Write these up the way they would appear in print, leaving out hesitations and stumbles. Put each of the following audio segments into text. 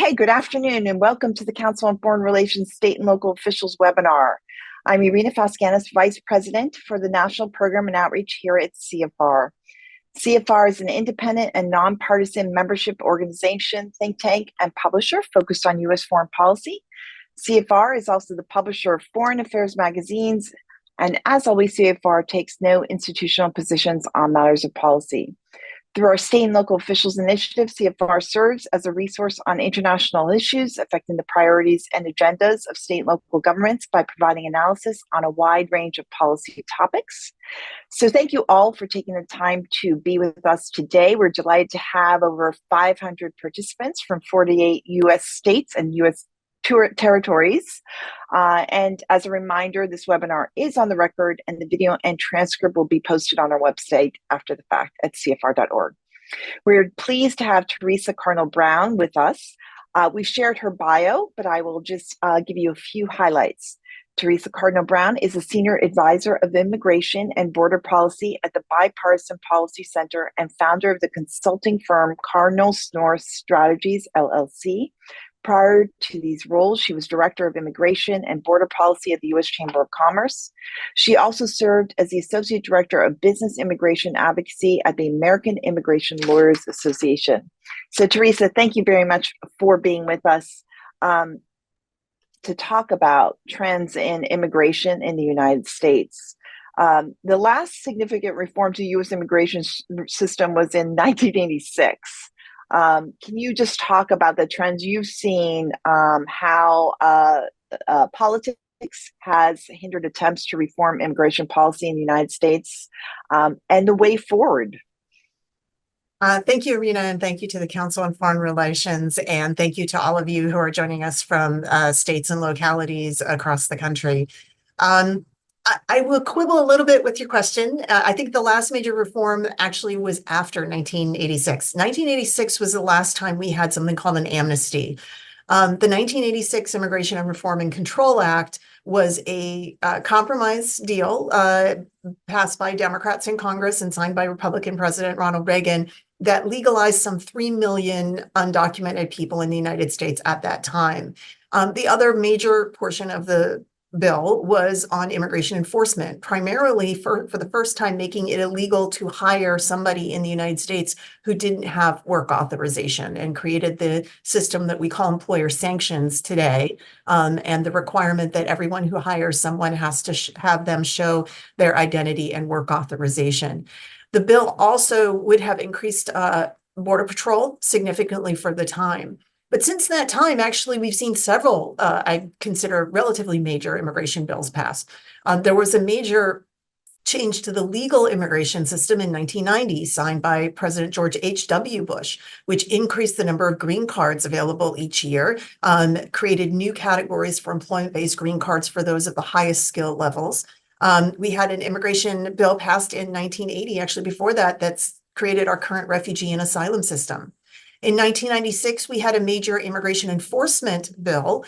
Okay, good afternoon and welcome to the Council on Foreign Relations State and Local Officials webinar. I'm Irina Faskanis, Vice President for the National Program and Outreach here at CFR. CFR is an independent and nonpartisan membership organization, think tank, and publisher focused on U.S. foreign policy. CFR is also the publisher of Foreign Affairs magazines, and as always, CFR takes no institutional positions on matters of policy. Through our state and local officials initiative, CFR serves as a resource on international issues affecting the priorities and agendas of state and local governments by providing analysis on a wide range of policy topics. So thank you all for taking the time to be with us today. We're delighted to have over 500 participants from 48 U.S. states and U.S. territories. And as a reminder, this webinar is on the record and the video and transcript will be posted on our website after the fact at cfr.org. We're pleased to have Teresa Cardinal Brown with us. We've shared her bio, but I will just give you a few highlights. Teresa Cardinal Brown is a Senior Advisor of Immigration and Border Policy at the Bipartisan Policy Center and founder of the consulting firm Cardinal North Strategies, LLC. Prior to these roles, she was Director of Immigration and Border Policy at the U.S. Chamber of Commerce. She also served as the Associate Director of Business Immigration Advocacy at the American Immigration Lawyers Association. So, Teresa, thank you very much for being with us to talk about trends in immigration in the United States. The last significant reform to the U.S. immigration system was in 1986. Can you just talk about the trends you've seen, how politics has hindered attempts to reform immigration policy in the United States, and the way forward? Thank you, Irina, and thank you to the Council on Foreign Relations, and thank you to all of you who are joining us from states and localities across the country. I will quibble a little bit with your question. I think the last major reform actually was after 1986. 1986 was the last time we had something called an amnesty. The 1986 Immigration and Reform and Control Act was a compromise deal passed by Democrats in Congress and signed by Republican President Ronald Reagan that legalized some 3 million undocumented people in the United States at that time. The other major portion of the bill was on immigration enforcement, primarily for the first time making it illegal to hire somebody in the United States who didn't have work authorization, and created the system that we call employer sanctions today, and the requirement that everyone who hires someone has to have them show their identity and work authorization. The bill also would have increased Border Patrol significantly for the time. But since that time, actually, we've seen several, I consider, relatively major immigration bills passed. There was a major change to the legal immigration system in 1990, signed by President George H.W. Bush, which increased the number of green cards available each year, created new categories for employment-based green cards for those at the highest skill levels. We had an immigration bill passed in 1980, actually before that, that's created our current refugee and asylum system. In 1996, we had a major immigration enforcement bill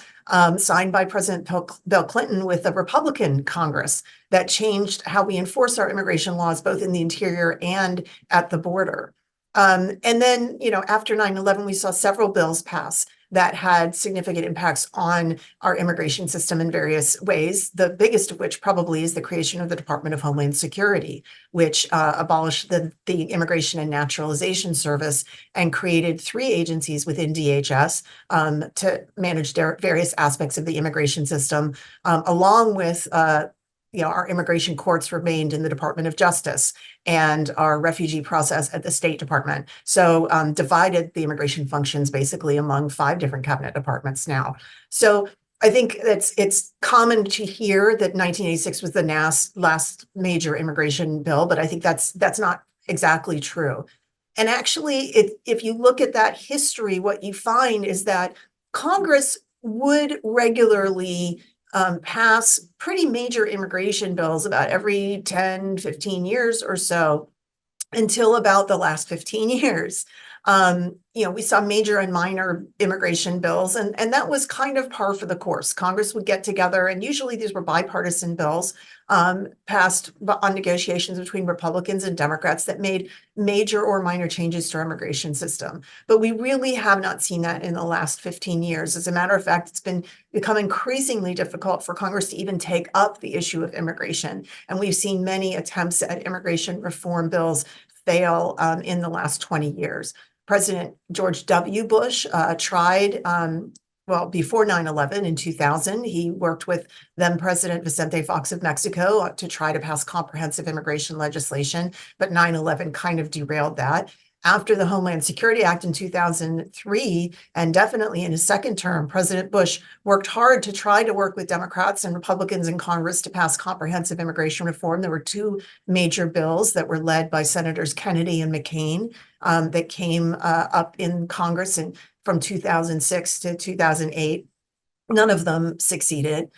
signed by President Bill Clinton with a Republican Congress that changed how we enforce our immigration laws, both in the interior and at the border. And then, after 9/11, we saw several bills pass that had significant impacts on our immigration system in various ways, the biggest of which probably is the creation of the Department of Homeland Security, which abolished the Immigration and Naturalization Service and created 3 agencies within DHS to manage various aspects of the immigration system, along with our immigration courts remained in the Department of Justice and our refugee process at the State Department. So divided the immigration functions basically among 5 different cabinet departments now. So I think it's common to hear that 1986 was the last major immigration bill, but I think that's not exactly true. And actually, if you look at that history, what you find is that Congress would regularly pass pretty major immigration bills about every 10, 15 years or so until about the last 15 years. We saw major and minor immigration bills, and that was kind of par for the course. Congress would get together, and usually these were bipartisan bills passed on negotiations between Republicans and Democrats that made major or minor changes to our immigration system. But we really have not seen that in the last 15 years. As a matter of fact, it's become increasingly difficult for Congress to even take up the issue of immigration. And we've seen many attempts at immigration reform bills fail in the last 20 years. President George W. Bush tried, before 9/11 in 2000, he worked with then President Vicente Fox of Mexico to try to pass comprehensive immigration legislation, but 9/11 kind of derailed that. After the Homeland Security Act in 2003, and definitely in his second term, President Bush worked hard to try to work with Democrats and Republicans in Congress to pass comprehensive immigration reform. There were two major bills that were led by Senators Kennedy and McCain that came up in Congress from 2006 to 2008. None of them succeeded.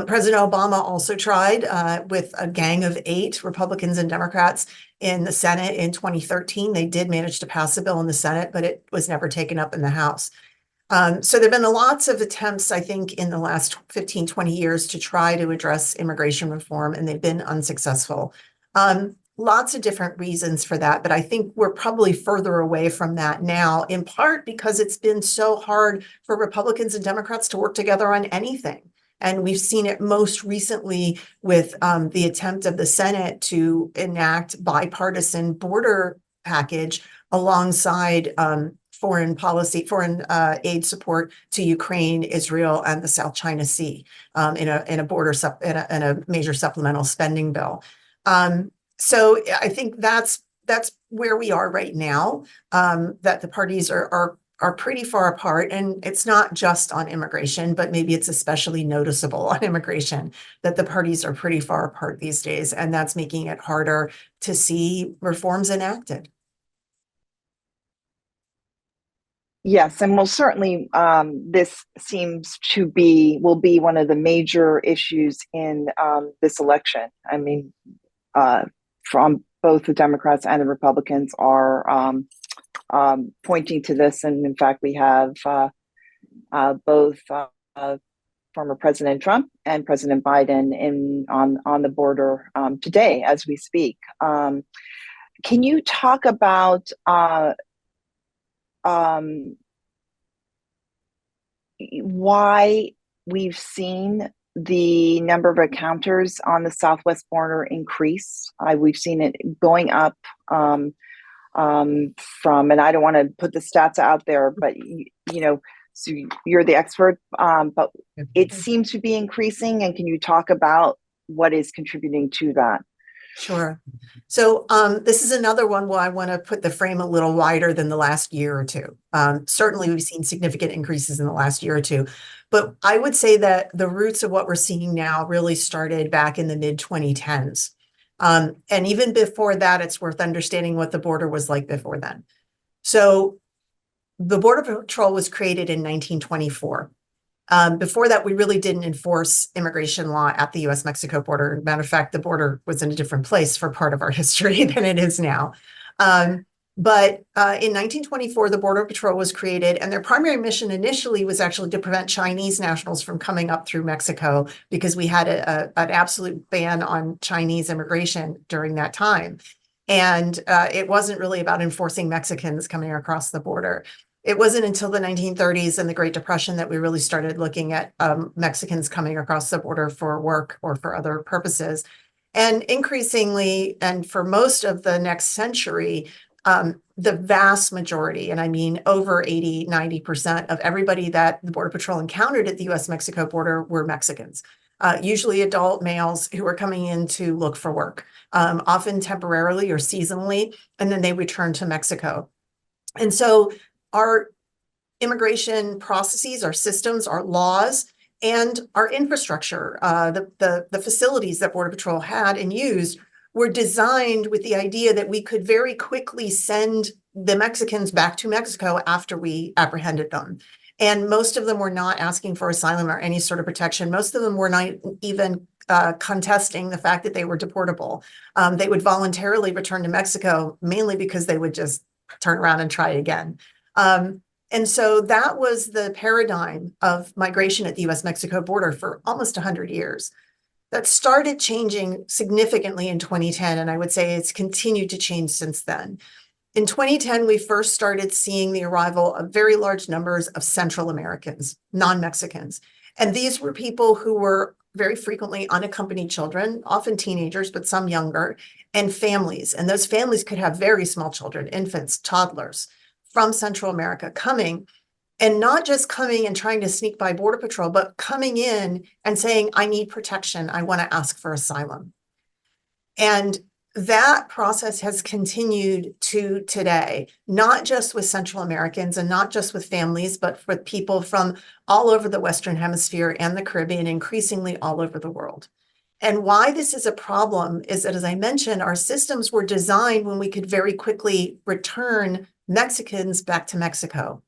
President Obama also tried with a gang of 8 Republicans and Democrats in the Senate in 2013. They did manage to pass a bill in the Senate, but it was never taken up in the House. So there have been lots of attempts, I think, in the last 15, 20 years to try to address immigration reform, and they've been unsuccessful. Lots of different reasons for that, but I think we're probably further away from that now, in part because it's been so hard for Republicans and Democrats to work together on anything. And we've seen it most recently with the attempt of the Senate to enact bipartisan border package alongside foreign aid support to Ukraine, Israel, and the South China Sea in a major supplemental spending bill. So I think that's where we are right now, that the parties are pretty far apart. And it's not just on immigration, but maybe it's especially noticeable on immigration that the parties are pretty far apart these days. And that's making it harder to see reforms enacted. Yes, and most certainly this will be one of the major issues in this election. I mean, from both the Democrats and the Republicans are pointing to this. And in fact, we have both former President Trump and President Biden on the border today as we speak. Can you talk about why we've seen the number of encounters on the southwest border increase? We've seen it going up from, and I don't want to put the stats out there, but so you're the expert, but it seems to be increasing. And can you talk about what is contributing to that? Sure. So this is another one where I want to put the frame a little wider than the last year or two. Certainly, we've seen significant increases in the last year or two. But I would say that the roots of what we're seeing now really started back in the mid-2010s. And even before that, it's worth understanding what the border was like before then. So the Border Patrol was created in 1924. Before that, we really didn't enforce immigration law at the U.S.-Mexico border. Matter of fact, the border was in a different place for part of our history than it is now. But in 1924, the Border Patrol was created, and their primary mission initially was actually to prevent Chinese nationals from coming up through Mexico, because we had an absolute ban on Chinese immigration during that time. And it wasn't really about enforcing Mexicans coming across the border. It wasn't until the 1930s and the Great Depression that we really started looking at Mexicans coming across the border for work or for other purposes. And increasingly, and for most of the next century, the vast majority, and I mean over 80, 90% of everybody that the Border Patrol encountered at the US-Mexico border were Mexicans, usually adult males who were coming in to look for work, often temporarily or seasonally, and then they returned to Mexico. And so our immigration processes, our systems, our laws, and our infrastructure, the facilities that Border Patrol had and used were designed with the idea that we could very quickly send the Mexicans back to Mexico after we apprehended them. And most of them were not asking for asylum or any sort of protection. Most of them were not even contesting the fact that they were deportable. They would voluntarily return to Mexico, mainly because they would just turn around and try again. And so that was the paradigm of migration at the US-Mexico border for almost 100 years. That started changing significantly in 2010, and I would say it's continued to change since then. In 2010, we first started seeing the arrival of very large numbers of Central Americans, non-Mexicans. And these were people who were very frequently unaccompanied children, often teenagers, but some younger, and families. And those families could have very small children, infants, toddlers from Central America coming, and not just coming and trying to sneak by Border Patrol, but coming in and saying, I need protection. I want to ask for asylum. And that process has continued to today, not just with Central Americans and not just with families, but with people from all over the Western Hemisphere and the Caribbean, increasingly all over the world. And why this is a problem is that, as I mentioned, our systems were designed when we could very quickly return Mexicans back to Mexico.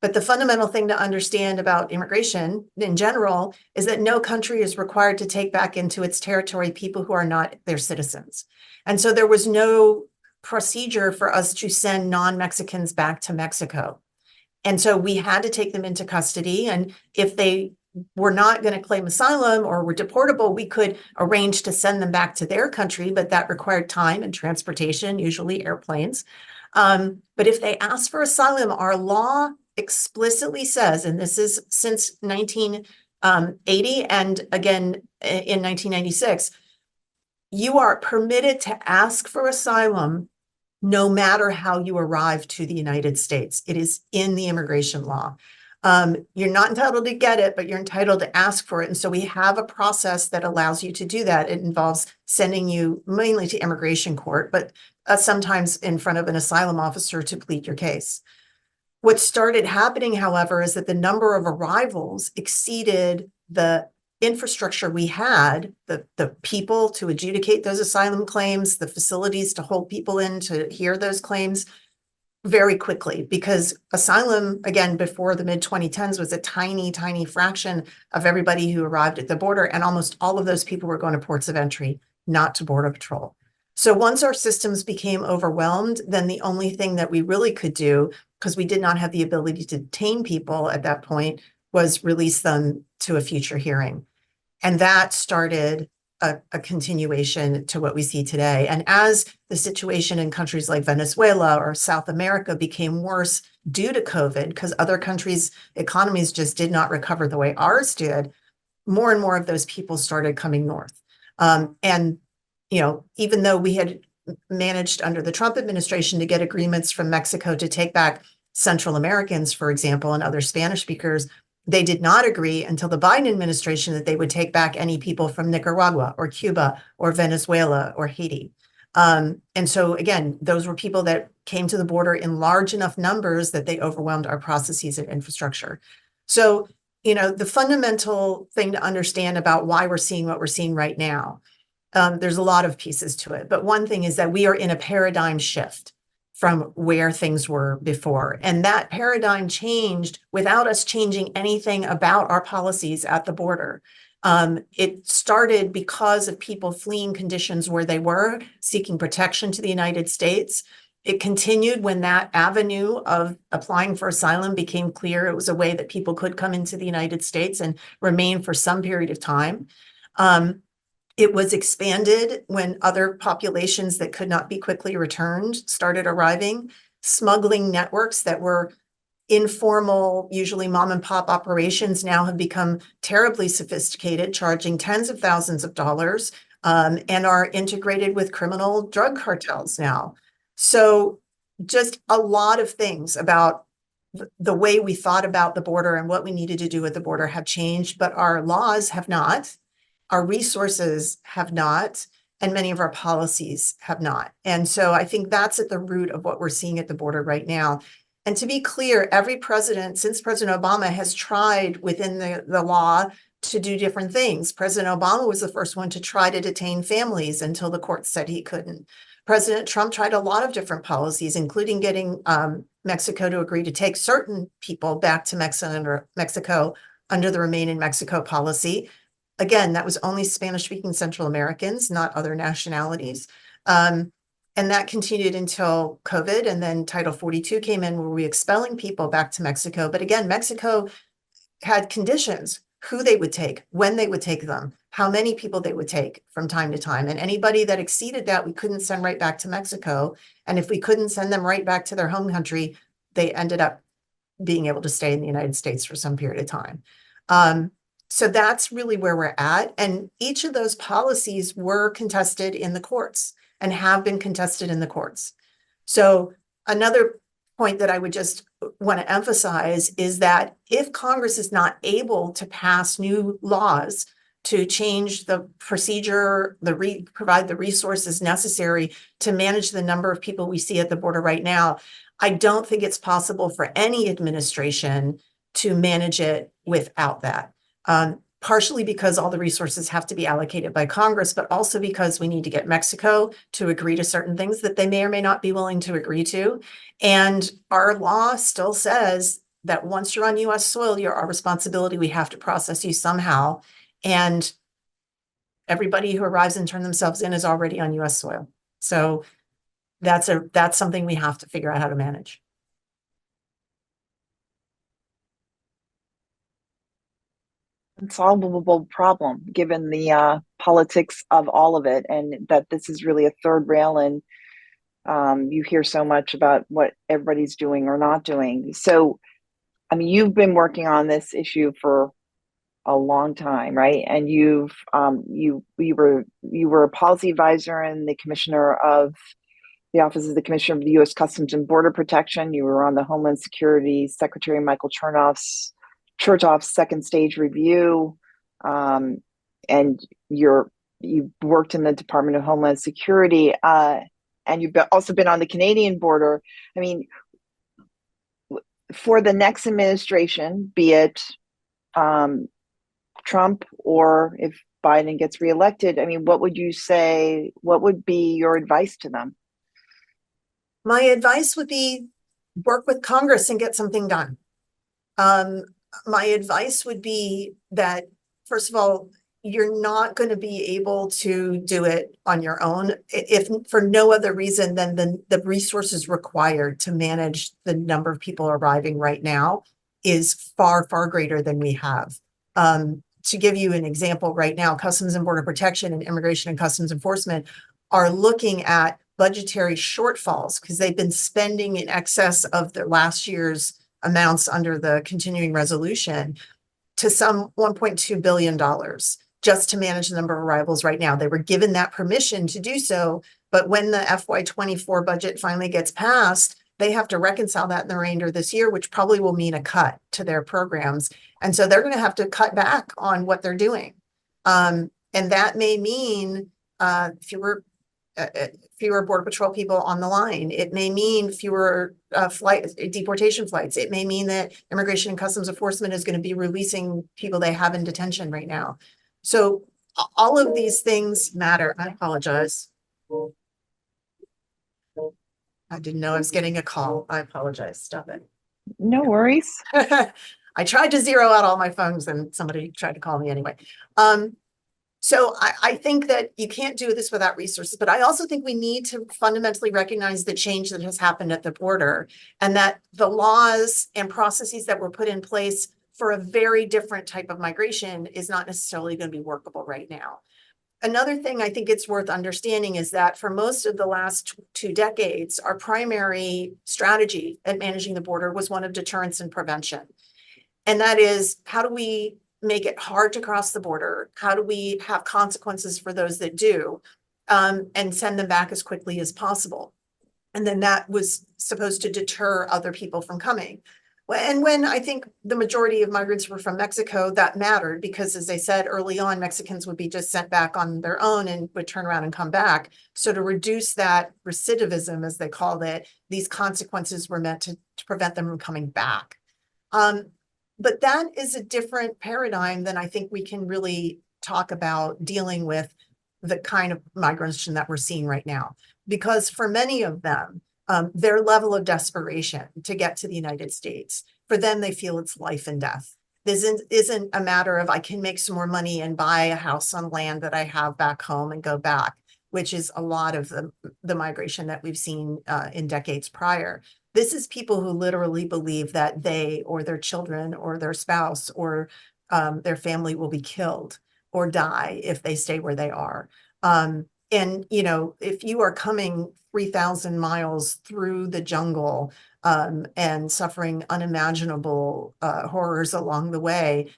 But the fundamental thing to understand about immigration in general is that no country is required to take back into its territory people who are not their citizens. And so there was no procedure for us to send non-Mexicans back to Mexico. And so we had to take them into custody. And if they were not going to claim asylum or were deportable, we could arrange to send them back to their country, but that required time and transportation, usually airplanes. But if they asked for asylum, our law explicitly says, and this is since 1980 and again in 1996, you are permitted to ask for asylum no matter how you arrive to the United States. It is in the immigration law. You're not entitled to get it, but you're entitled to ask for it. And so we have a process that allows you to do that. It involves sending you mainly to immigration court, but sometimes in front of an asylum officer to plead your case. What started happening, however, is that the number of arrivals exceeded the infrastructure we had, the people to adjudicate those asylum claims, the facilities to hold people in to hear those claims very quickly, because asylum, again, before the mid-2010s was a tiny, tiny fraction of everybody who arrived at the border. And almost all of those people were going to ports of entry, not to Border Patrol. So once our systems became overwhelmed, then the only thing that we really could do, because we did not have the ability to detain people at that point, was release them to a future hearing. And that started a continuation to what we see today. And as the situation in countries like Venezuela or South America became worse due to COVID, because other countries' economies just did not recover the way ours did, more and more of those people started coming north. And, you know, even though we had managed under the Trump administration to get agreements from Mexico to take back Central Americans, for example, and other Spanish speakers, they did not agree until the Biden administration that they would take back any people from Nicaragua or Cuba or Venezuela or Haiti. And so, again, those were people that came to the border in large enough numbers that they overwhelmed our processes and infrastructure. So, you know, the fundamental thing to understand about why we're seeing what we're seeing right now, there's a lot of pieces to it. But one thing is that we are in a paradigm shift from where things were before. And that paradigm changed without us changing anything about our policies at the border. It started because of people fleeing conditions where they were, seeking protection to the United States. It continued when that avenue of applying for asylum became clear. It was a way that people could come into the United States and remain for some period of time. It was expanded when other populations that could not be quickly returned started arriving. Smuggling networks that were informal, usually mom and pop operations, now have become terribly sophisticated, charging tens of thousands of dollars, and are integrated with criminal drug cartels now. So just a lot of things about the way we thought about the border and what we needed to do at the border have changed, but our laws have not. Our resources have not, and many of our policies have not. And so I think that's at the root of what we're seeing at the border right now. And to be clear, every president since President Obama has tried within the law to do different things. President Obama was the first one to try to detain families until the court said he couldn't. President Trump tried a lot of different policies, including getting Mexico to agree to take certain people back to Mexico under the Remain in Mexico policy. Again, that was only Spanish-speaking Central Americans, not other nationalities. And And that continued until COVID, and then Title 42 came in, where we expelling people back to Mexico. But again, Mexico had conditions, who they would take, when they would take them, how many people they would take from time to time. And anybody that exceeded that, we couldn't send right back to Mexico. And if we couldn't send them right back to their home country, they ended up being able to stay in the United States for some period of time. So that's really where we're at. And each of those policies were contested in the courts and have been contested in the courts. So another point that I would just want to emphasize is that if Congress is not able to pass new laws to change the procedure, provide the resources necessary to manage the number of people we see at the border right now, I don't think it's possible for any administration to manage it without that. Partially because all the resources have to be allocated by Congress, but also because we need to get Mexico to agree to certain things that they may or may not be willing to agree to. And our law still says that once you're on US soil, you're our responsibility. We have to process you somehow. And everybody who arrives and turn themselves in is already on US soil. So that's something we have to figure out how to manage. Unsolvable problem given the politics of all of it, and that this is really a third rail, and you hear so much about what everybody's doing or not doing. So, I mean, you've been working on this issue for a long time, right? And you were a policy advisor and the commissioner of the Office of the Commissioner of the U.S. Customs and Border Protection. You were on the Homeland Security Secretary Michael Chertoff's second stage review, and you worked in the Department of Homeland Security, and you've also been on the Canadian border. I mean, for the next administration, be it Trump or if Biden gets reelected, I mean, what would you say? What would be your advice to them? My advice would be work with Congress and get something done. My advice would be that, first of all, you're not going to be able to do it on your own, if for no other reason than the resources required to manage the number of people arriving right now is far, far greater than we have. To give you an example, right now, Customs and Border Protection and Immigration and Customs Enforcement are looking at budgetary shortfalls because they've been spending in excess of their last year's amounts under the continuing resolution to some $1.2 billion just to manage the number of arrivals right now. They were given that permission to do so, but when the FY24 budget finally gets passed, they have to reconcile that in the remainder of this year, which probably will mean a cut to their programs. And so they're going to have to cut back on what they're doing. And that may mean fewer Border Patrol people on the line. It may mean fewer deportation flights. It may mean that Immigration and Customs Enforcement is going to be releasing people they have in detention right now. So all of these things matter. I apologize. I didn't know I was getting a call. I apologize. Stop it. No worries. I tried to zero out all my phones and somebody tried to call me anyway. So I think that you can't do this without resources, but I also think we need to fundamentally recognize the change that has happened at the border and that the laws and processes that were put in place for a very different type of migration is not necessarily going to be workable right now. Another thing I think it's worth understanding is that for most of the last 2 decades, our primary strategy at managing the border was one of deterrence and prevention. And that is, how do we make it hard to cross the border? How do we have consequences for those that do, and send them back as quickly as possible? And then that was supposed to deter other people from coming. And when I think the majority of migrants were from Mexico, that mattered because, as I said early on, Mexicans would be just sent back on their own and would turn around and come back. So to reduce that recidivism, as they called it, these consequences were meant to prevent them from coming back. But that is a different paradigm than I think we can really talk about dealing with the kind of migration that we're seeing right now. Because for many of them, their level of desperation to get to the United States, for them, they feel it's life and death. This isn't a matter of I can make some more money and buy a house on land that I have back home and go back. which is a lot of the migration that we've seen in decades prior. This is people who literally believe that they or their children or their spouse or their family will be killed or die if they stay where they are. And, you know, if you are coming 3,000 miles through the jungle and suffering unimaginable horrors along the way,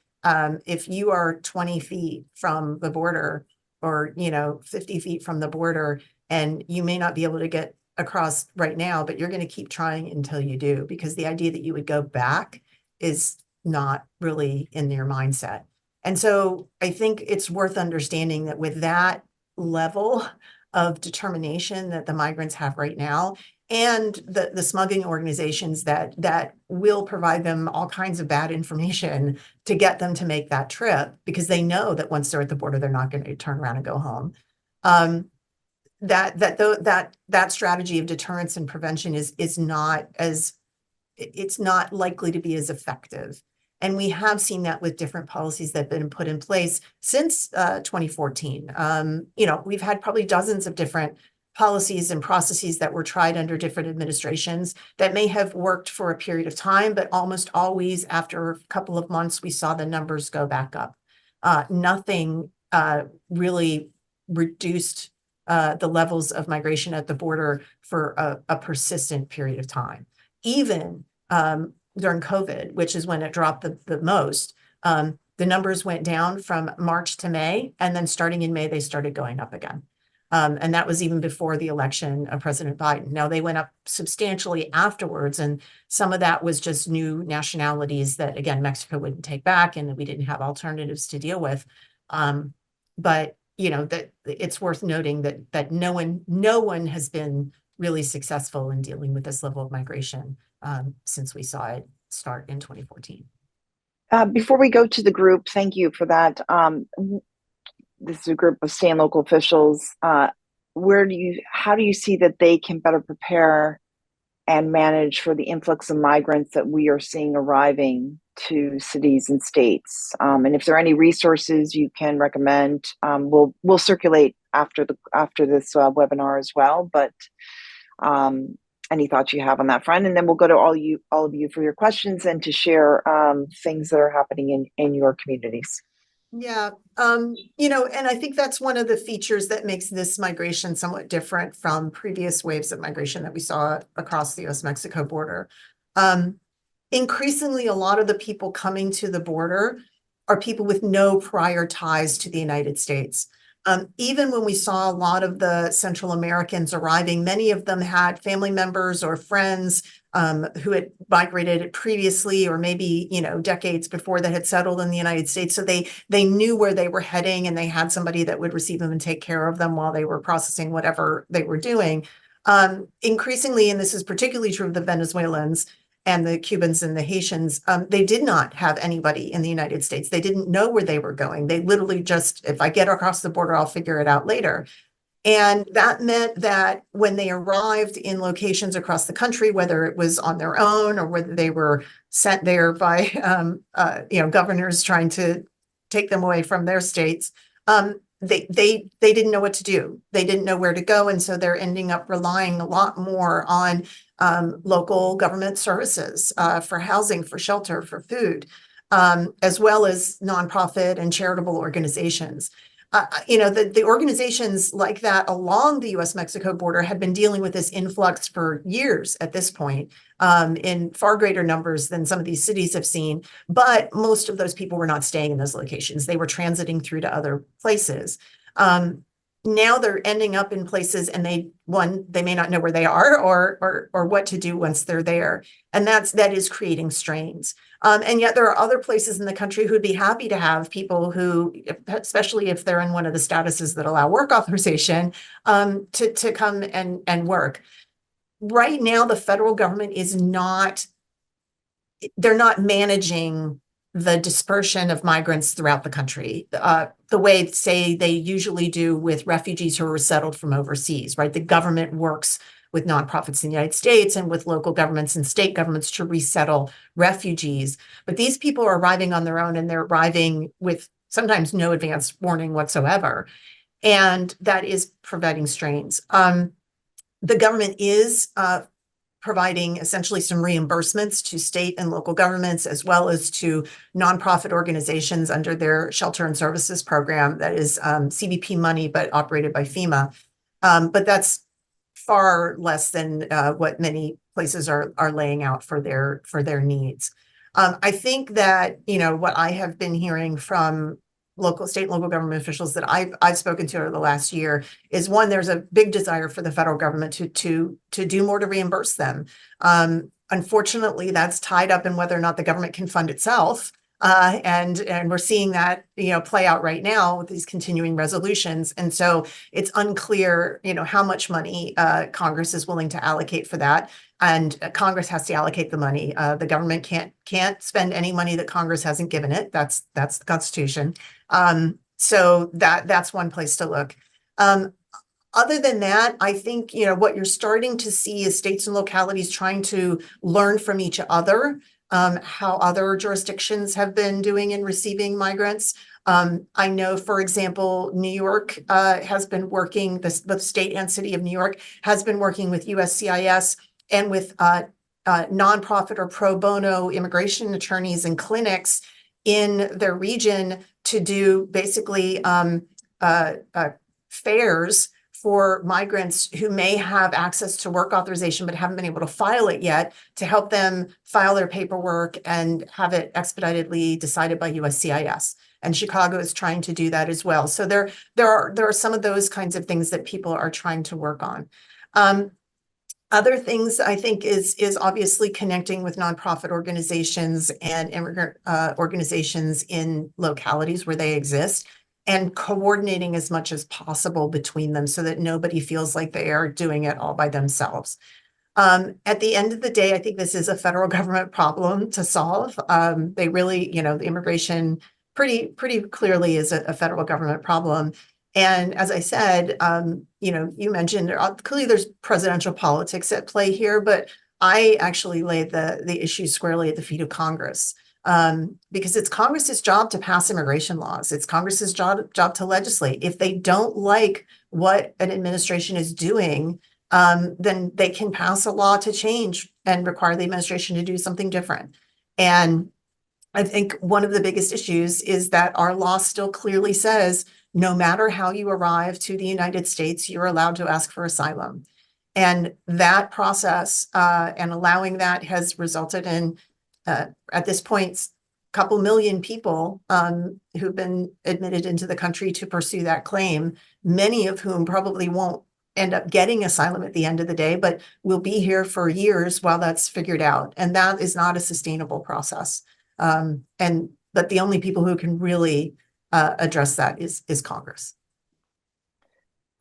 if you are 20 feet from the border or, you know, 50 feet from the border, and you may not be able to get across right now, but you're going to keep trying until you do, because the idea that you would go back is not really in their mindset. And so I think it's worth understanding that with that level of determination that the migrants have right now, and the smuggling organizations that will provide them all kinds of bad information to get them to make that trip, because they know that once they're at the border, they're not going to turn around and go home. That strategy of deterrence and prevention is not as, it's not likely to be as effective. And we have seen that with different policies that have been put in place since 2014. You know, we've had probably dozens of different policies and processes that were tried under different administrations that may have worked for a period of time, but almost always after a couple of months, we saw the numbers go back up. Nothing really reduced the levels of migration at the border for a persistent period of time. Even during COVID, which is when it dropped the most, the numbers went down from March to May, and then starting in May, they started going up again. And that was even before the election of President Biden. Now, they went up substantially afterwards, and some of that was just new nationalities that, again, Mexico wouldn't take back, and we didn't have alternatives to deal with. But you know, that it's worth noting that no one has been really successful in dealing with this level of migration since we saw it start in 2014. Before we go to the group, thank you for that. This is a group of state and local officials. How do you see that they can better prepare and manage for the influx of migrants that we are seeing arriving to cities and states? And if there are any resources you can recommend, we'll circulate after this webinar as well. But any thoughts you have on that front, and then we'll go to all of you for your questions and to share things that are happening in your communities. Yeah, you know, and I think that's one of the features that makes this migration somewhat different from previous waves of migration that we saw across the US-Mexico border. Increasingly, a lot of the people coming to the border are people with no prior ties to the United States. Even when we saw a lot of the Central Americans arriving, many of them had family members or friends who had migrated previously, or maybe, you know, decades before, that had settled in the United States. So they knew where they were heading, and they had somebody that would receive them and take care of them while they were processing whatever they were doing. Increasingly, and this is particularly true of the Venezuelans and the Cubans and the Haitians, they did not have anybody in the United States. They didn't know where they were going. They literally just, if I get across the border, I'll figure it out later. And that meant that when they arrived in locations across the country, whether it was on their own or whether they were sent there by you know, governors trying to take them away from their states, they didn't know what to do. They didn't know where to go, and so they're ending up relying a lot more on local government services for housing, for shelter, for food, as well as nonprofit and charitable organizations. You know, the organizations like that along the US-Mexico border had been dealing with this influx for years at this point, in far greater numbers than some of these cities have seen. But most of those people were not staying in those locations. They were transiting through to other places. Now they're ending up in places, and they may not know where they are or what to do once they're there. And that is creating strains. And yet there are other places in the country who'd be happy to have people who, especially if they're in one of the statuses that allow work authorization, to come and work. Right now, the federal government they're not managing the dispersion of migrants throughout the country the way, say, they usually do with refugees who are resettled from overseas, right? The government works with nonprofits in the United States and with local governments and state governments to resettle refugees. But these people are arriving on their own, and they're arriving with sometimes no advance warning whatsoever. and that is providing strains. The government is providing essentially some reimbursements to state and local governments, as well as to nonprofit organizations under their shelter and services program that is CBP money, but operated by FEMA. But that's far less than what many places are laying out for their needs. I think that, what I have been hearing from state and local government officials that I've spoken to over the last year is, one, there's a big desire for the federal government to do more to reimburse them. Unfortunately, that's tied up in whether or not the government can fund itself. And we're seeing that, play out right now with these continuing resolutions. And so it's unclear, how much money Congress is willing to allocate for that. And Congress has to allocate the money. The government can't spend any money that Congress hasn't given it. That's the Constitution. So that's one place to look. Other than that, I think, what you're starting to see is states and localities trying to learn from each other, how other jurisdictions have been doing in receiving migrants. I know, for example, New York has been working, the state and city of New York has been working with USCIS and with nonprofit or pro bono immigration attorneys and clinics in their region to do basically fairs for migrants who may have access to work authorization but haven't been able to file it yet, to help them file their paperwork and have it expeditedly decided by USCIS. And Chicago is trying to do that as well. So there are some of those kinds of things that people are trying to work on. Other things I think is obviously connecting with nonprofit organizations and immigrant organizations in localities where they exist, and coordinating as much as possible between them so that nobody feels like they are doing it all by themselves. At the end of the day, I think this is a federal government problem to solve. They really, the immigration pretty clearly is a federal government problem. And as I said, you mentioned clearly there's presidential politics at play here, but I actually laid the issue squarely at the feet of Congress. Because it's Congress's job to pass immigration laws. It's Congress's job to legislate. If they don't like what an administration is doing, then they can pass a law to change and require the administration to do something different. And I think one of the biggest issues is that our law still clearly says, no matter how you arrive to the United States, you're allowed to ask for asylum. And that process and allowing that has resulted in at this point, a couple million people who've been admitted into the country to pursue that claim, many of whom probably won't end up getting asylum at the end of the day, but will be here for years while that's figured out. And that is not a sustainable process. But the only people who can really address that is Congress.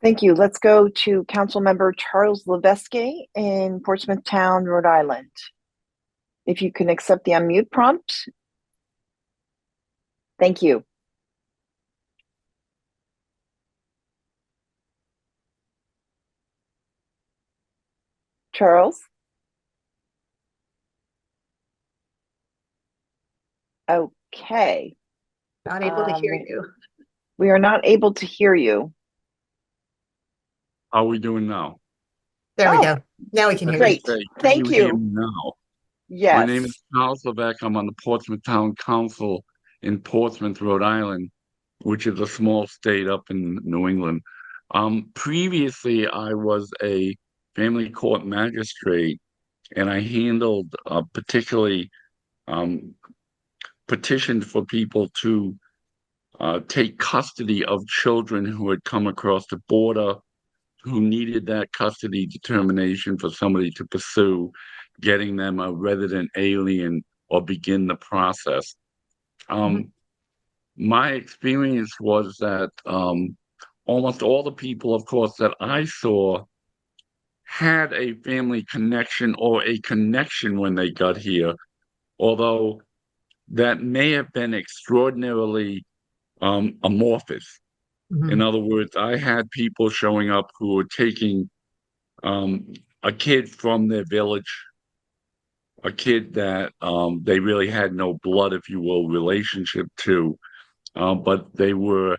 Thank you. Let's go to Council Member Charles Levesque in Portsmouth Town, Rhode Island. If you can accept the unmute prompt. Thank you. Charles? Okay. Not able to hear you. We are not able to hear you. How are we doing now? There we go. Now we can hear Great. you. Thank you. Hear me now? Yes. My name is Charles Levesque. I'm on the Portsmouth Town Council in Portsmouth, Rhode Island, which is a small state up in New England. Previously, I was a family court magistrate, and I handled particularly petitioned for people to take custody of children who had come across the border, who needed that custody determination for somebody to pursue, getting them a resident alien or begin the process. My experience was that almost all the people, of course, that I saw had a family connection or a connection when they got here, although that may have been extraordinarily amorphous. In other words, I had people showing up who were taking a kid from their village, a kid that they really had no blood, if you will, relationship to, but they were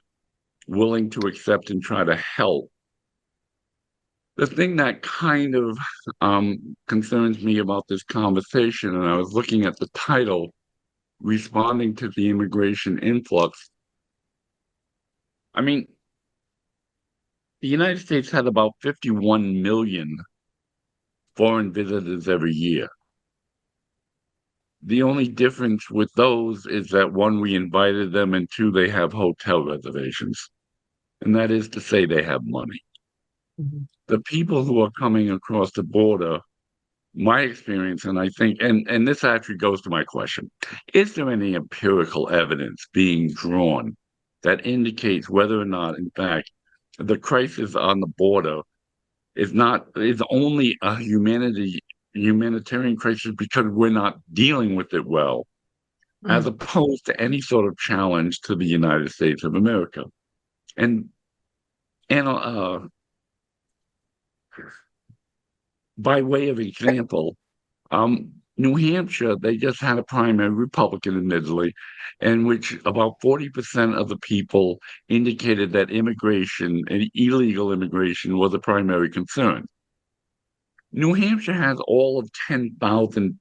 willing to accept and try to help. The thing that kind of concerns me about this conversation, and I was looking at the title, responding to the immigration influx. I mean, the United States had about 51 million foreign visitors every year. The only difference with those is that one, we invited them, and two, they have hotel reservations. And that is to say, they have money. Mhm. The people who are coming across the border, my experience, and I think, and this actually goes to my question, is there any empirical evidence being drawn that indicates whether or not, in fact, the crisis on the border is only a humanitarian crisis because we're not dealing with it well, as Mm. opposed to any sort of challenge to the United States of America. And and by way of example, New Hampshire, they just had a primary, Republican, admittedly, in which about 40% of the people indicated that immigration and illegal immigration was a primary concern. New Hampshire has all of 10,000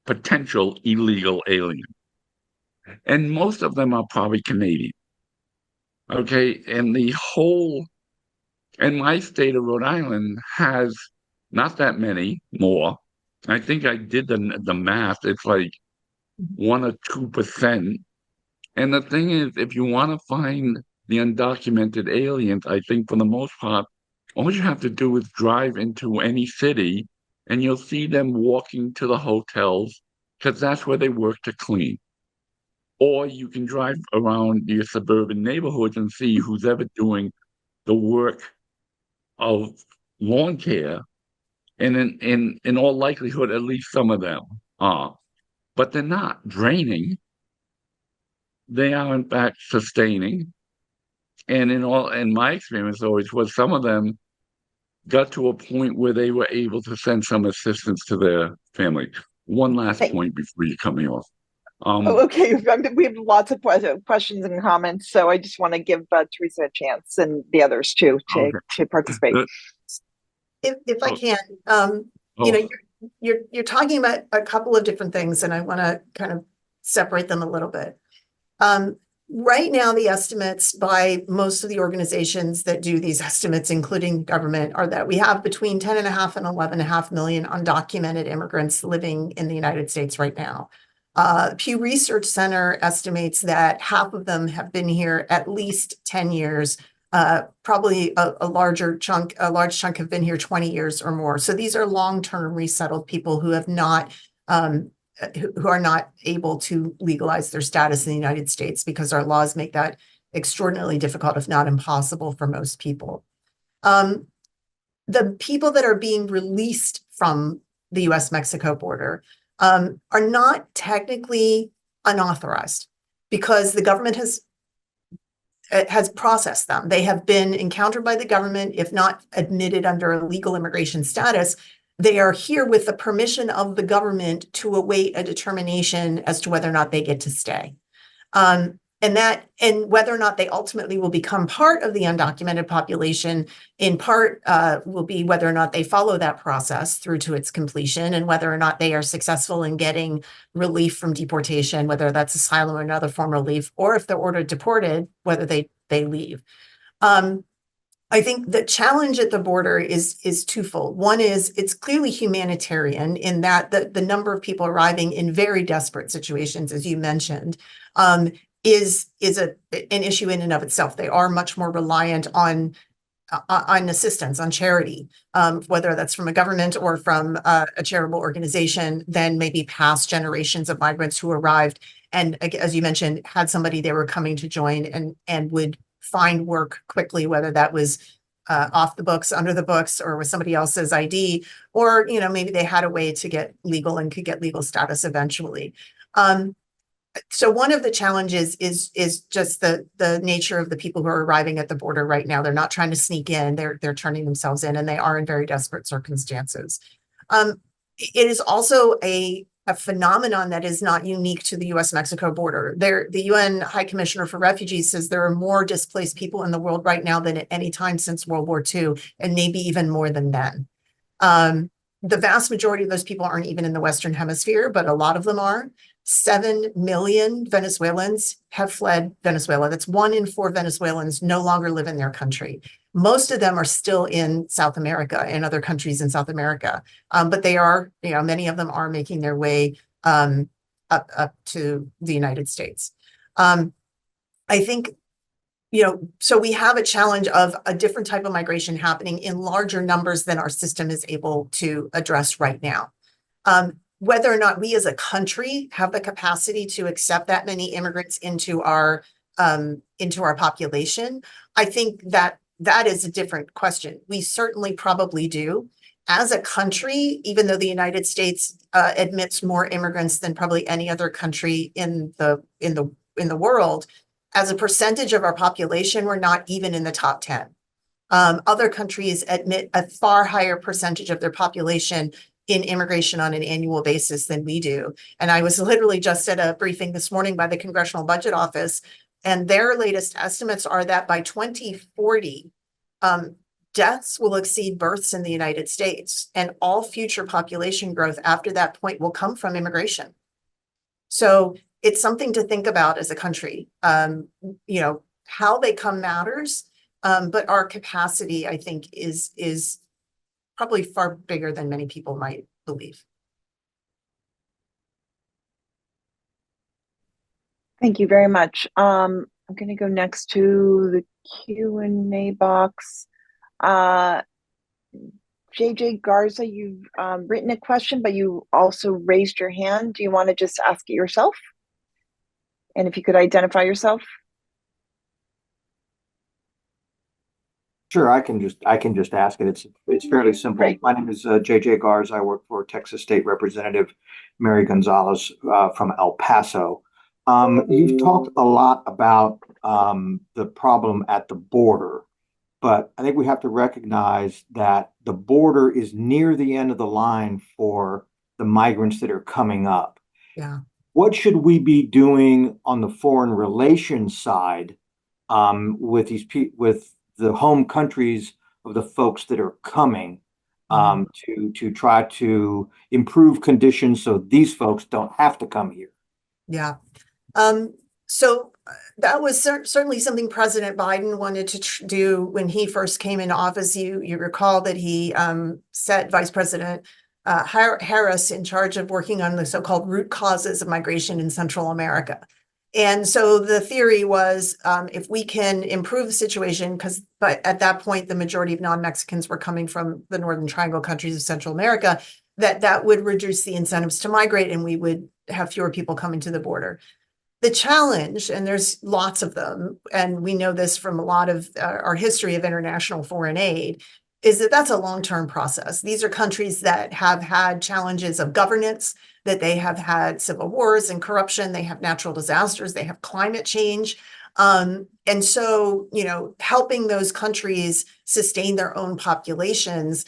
potential illegal aliens, and most of them are probably Canadian. Okay, and my state of Rhode Island has not that many more. I think I did the math. It's like 1 or 2%. And the thing is, if you want to find the undocumented aliens, I think for the most part, all you have to do is drive into any city and you'll see them walking to the hotels because that's where they work to clean. Or you can drive around your suburban neighborhoods and see who's ever doing the work of lawn care. And in all likelihood, at least some of them are. But they're not draining. They are, in fact, sustaining. And in my experience always was some of them got to a point where they were able to send some assistance to their family. One last Thank- point before you cut me off. Oh, okay, we have lots of questions and comments, so I just want to give Teresa a chance and the others too Okay. to participate. If I Oh. can, Oh, you know, you're talking about a couple of different things, and I want to kind of separate them a little bit. Right now, the estimates by most of the organizations that do these estimates, including government, are that we have between 10.5 and 11.5 million undocumented immigrants living in the United States right now. Pew Research Center estimates that half of them have been here at least 10 years. Probably a large chunk have been here 20 years or more. So these are long-term resettled people who have not who are not able to legalize their status in the United States because our laws make that extraordinarily difficult, if not impossible, for most people. The people that are being released from the US-Mexico border are not technically unauthorized because the government has processed them. They have been encountered by the government, if not admitted under a legal immigration status. They are here with the permission of the government to await a determination as to whether or not they get to stay. And whether or not they ultimately will become part of the undocumented population, in part, will be whether or not they follow that process through to its completion, and whether or not they are successful in getting relief from deportation, whether that's asylum or another form of relief, or if they're ordered deported, whether they leave. I think the challenge at the border is twofold. One is it's clearly humanitarian in that the number of people arriving in very desperate situations, as you mentioned, is an issue in and of itself. They are much more reliant on assistance, on charity, whether that's from a government or from a charitable organization, than maybe past generations of migrants who arrived and, as you mentioned, had somebody they were coming to join and would find work quickly, whether that was off the books, under the books, or with somebody else's ID, or maybe they had a way to get legal and could get legal status eventually. So one of the challenges is just the nature of the people who are arriving at the border right now. They're not trying to sneak in; they're turning themselves in, and they are in very desperate circumstances. It is also a a phenomenon that is not unique to the US-Mexico border. The UN High Commissioner for Refugees says there are more displaced people in the world right now than at any time since World War II, and maybe even more than then. The vast majority of those people aren't even in the Western Hemisphere, but a lot of them are. 7 million Venezuelans have fled Venezuela. That's 1 in 4 Venezuelans no longer live in their country. Most of them are still in South America and other countries in South America. But they are, many of them are making their way up to the United States. I think, so we have a challenge of a different type of migration happening in larger numbers than our system is able to address right now. Whether or not we as a country have the capacity to accept that many immigrants into our population, I think that is a different question. We certainly probably do. As a country, even though the United States admits more immigrants than probably any other country in the world, as a percentage of our population, we're not even in the top 10. Other countries admit a far higher percentage of their population in immigration on an annual basis than we do. And I was literally just at a briefing this morning by the Congressional Budget Office, and their latest estimates are that by 2040, deaths will exceed births in the United States, and all future population growth after that point will come from immigration. So it's something to think about as a country. How they come matters, but our capacity, I think, is probably far bigger than many people might believe. Thank you very much. I'm going to go next to the Q&A box. JJ Garza, you've written a question, but you also raised your hand. Do you want to just ask it yourself? And if you could identify yourself. Sure, I can just ask it. It's fairly simple. Great. My name is JJ Garza. I work for Texas State Representative Mary Gonzalez from El Paso. You've talked a lot about the problem at the border, but I think we have to recognize that the border is near the end of the line for the migrants that are coming up. Yeah. What should we be doing on the foreign relations side with the home countries of the folks that are coming to try to improve conditions so these folks don't have to come here? Yeah. So that was certainly something President Biden wanted to do when he first came into office. You recall that he set Vice President Harris in charge of working on the so-called root causes of migration in Central America. And so the theory was, if we can improve the situation, but at that point, the majority of non-Mexicans were coming from the Northern Triangle countries of Central America, that would reduce the incentives to migrate and we would have fewer people coming to the border. The challenge, and there's lots of them, and we know this from a lot of our history of international foreign aid, is that that's a long-term process. These are countries that have had challenges of governance, that they have had civil wars and corruption, they have natural disasters, they have climate change. And so, helping those countries sustain their own populations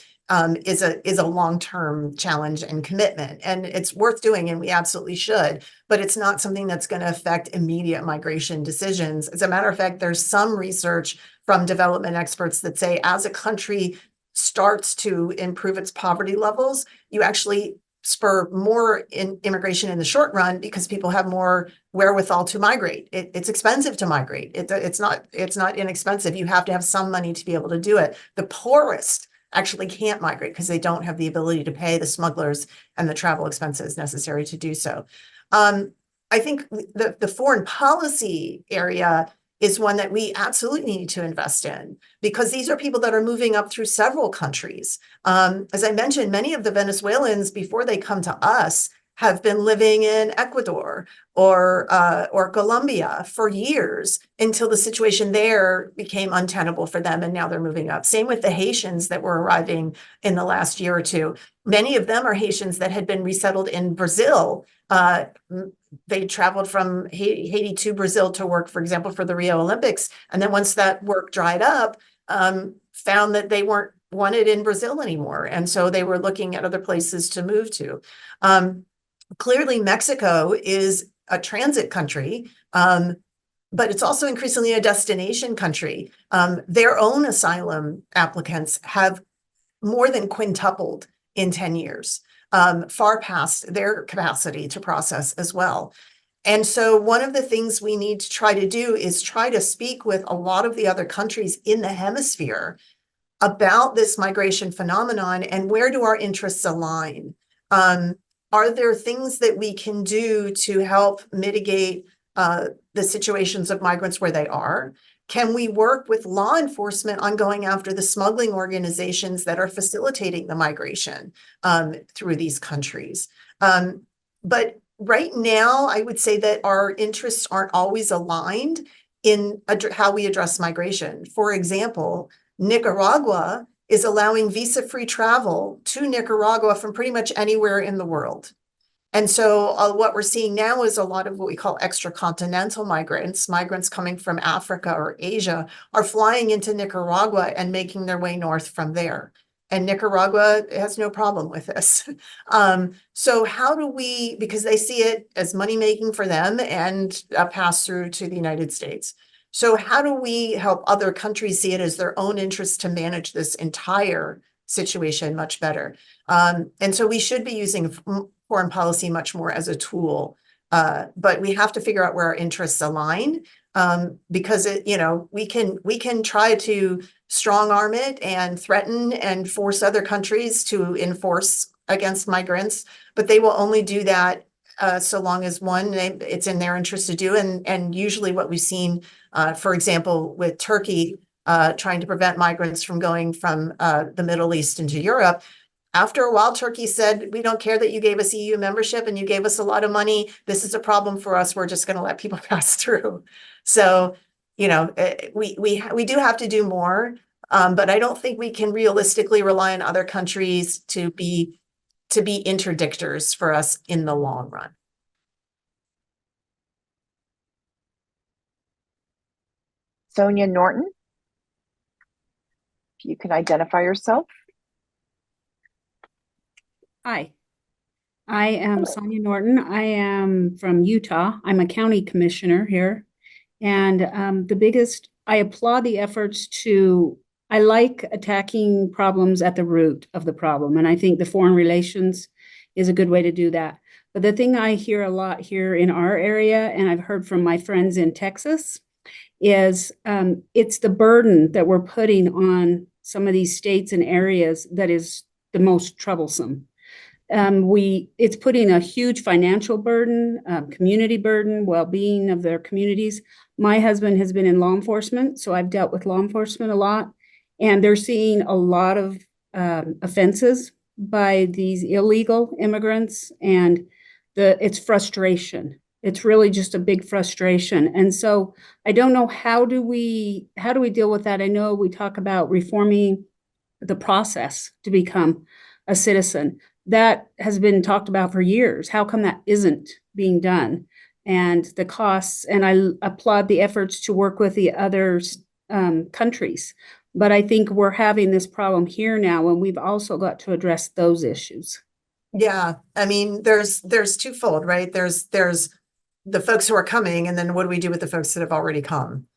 is a long-term challenge and commitment, and it's worth doing, and we absolutely should, but it's not something that's going to affect immediate migration decisions. As a matter of fact, there's some research from development experts that say as a country starts to improve its poverty levels, you actually spur more immigration in the short run because people have more wherewithal to migrate. It's expensive to migrate. It's not inexpensive. You have to have some money to be able to do it. The poorest actually can't migrate because they don't have the ability to pay the smugglers and the travel expenses necessary to do so. I think the foreign policy area is one that we absolutely need to invest in because these are people that are moving up through several countries. As I mentioned, many of the Venezuelans, before they come to us, have been living in Ecuador or Colombia for years until the situation there became untenable for them, and now they're moving up. Same with the Haitians that were arriving in the last year or two. Many of them are Haitians that had been resettled in Brazil. They traveled from Haiti to Brazil to work, for example, for the Rio Olympics. And then once that work dried up, found that they weren't wanted in Brazil anymore. And so they were looking at other places to move to. clearly Mexico is a transit country, but it's also increasingly a destination country. Their own asylum applicants have more than quintupled in 10 years, far past their capacity to process as well. And so one of the things we need to try to do is try to speak with a lot of the other countries in the hemisphere about this migration phenomenon and where do our interests align? Are there things that we can do to help mitigate the situations of migrants where they are? Can we work with law enforcement on going after the smuggling organizations that are facilitating the migration through these countries? But right now, I would say that our interests aren't always aligned in how we address migration. For example, Nicaragua is allowing visa-free travel to Nicaragua from pretty much anywhere in the world. And so what we're seeing now is a lot of what we call extracontinental migrants, migrants coming from Africa or Asia, are flying into Nicaragua and making their way north from there. And Nicaragua has no problem with this. So how do we, because they see it as money making for them and a pass through to the United States. So how do we help other countries see it as their own interest to manage this entire situation much better? And so we should be using foreign policy much more as a tool, but we have to figure out where our interests align, because we can try to strong arm it and threaten and force other countries to enforce against migrants, but they will only do that so long as it's in their interest to do. And usually what we've seen, for example, with Turkey trying to prevent migrants from going from the Middle East into Europe, after a while, Turkey said, we don't care that you gave us EU membership and you gave us a lot of money. This is a problem for us. We're just going to let people pass through. So, we do have to do more, but I don't think we can realistically rely on other countries to be interdictors for us in the long run. Sonia Norton, if you can identify yourself. Hi, I am Sonia Norton. I am from Utah. I'm a county commissioner here. And I applaud the efforts I like attacking problems at the root of the problem. And I think the foreign relations is a good way to do that. But the thing I hear a lot here in our area, and I've heard from my friends in Texas, is it's the burden that we're putting on some of these states and areas that is the most troublesome. It's putting a huge financial burden, community burden, well-being of their communities. My husband has been in law enforcement, so I've dealt with law enforcement a lot, and they're seeing a lot of offenses by these illegal immigrants, and it's frustration. It's really just a big frustration. And so I don't know, how do we deal with that? I know we talk about reforming the process to become a citizen. That has been talked about for years. How come that isn't being done? And the costs, and I applaud the efforts to work with the other countries. But I think we're having this problem here now, and we've also got to address those issues. Yeah, I mean, there's twofold, right? There's the folks who are coming, and then what do we do with the folks that have already come?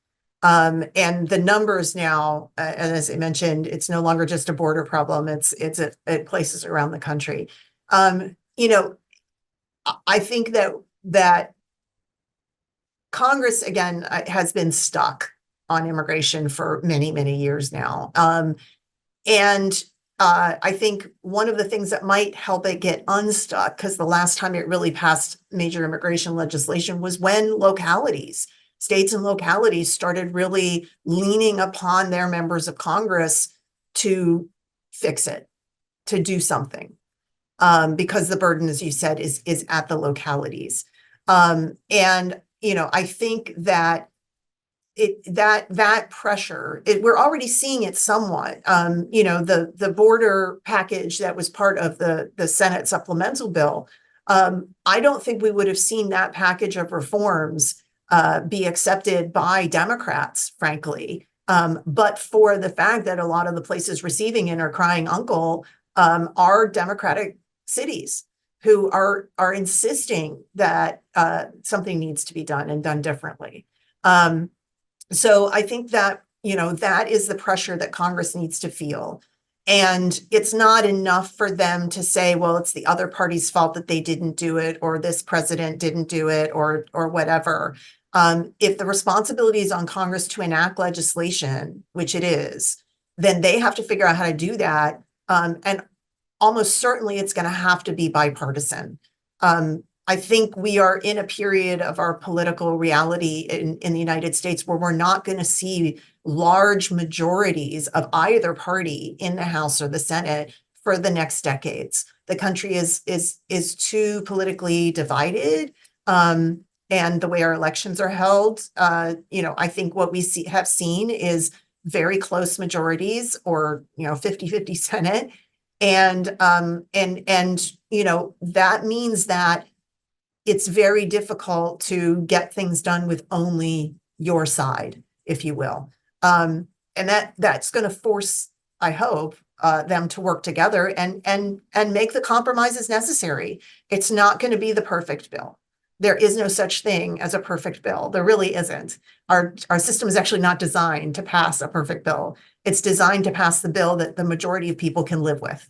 And the numbers now, and as I mentioned, it's no longer just a border problem. It's at places around the country. I think that Congress, again, has been stuck on immigration for many, many years now. And I think one of the things that might help it get unstuck, because the last time it really passed major immigration legislation was when states and localities started really leaning upon their members of Congress to fix it, to do something, because the burden, as you said, is at the localities. And I think that that pressure, we're already seeing it somewhat. The border package that was part of the Senate supplemental bill, I don't think we would have seen that package of reforms be accepted by Democrats, frankly, but for the fact that a lot of the places receiving it are crying uncle are Democratic cities who are insisting that something needs to be done and done differently. So I think that, that is the pressure that Congress needs to feel. And it's not enough for them to say, well, it's the other party's fault that they didn't do it, or this president didn't do it, or whatever. If the responsibility is on Congress to enact legislation, which it is, then they have to figure out how to do that. And almost certainly it's going to have to be bipartisan. I think we are in a period of our political reality in the United States where we're not going to see large majorities of either party in the House or the Senate for the next decades. The country is too politically divided. And the way our elections are held, I think what we have seen is very close majorities, or 50-50 Senate. And that means that it's very difficult to get things done with only your side, if you will. And that's going to force, I hope, them to work together and make the compromises necessary. It's not going to be the perfect bill. There is no such thing as a perfect bill. There really isn't. Our system is actually not designed to pass a perfect bill. It's designed to pass the bill that the majority of people can live with.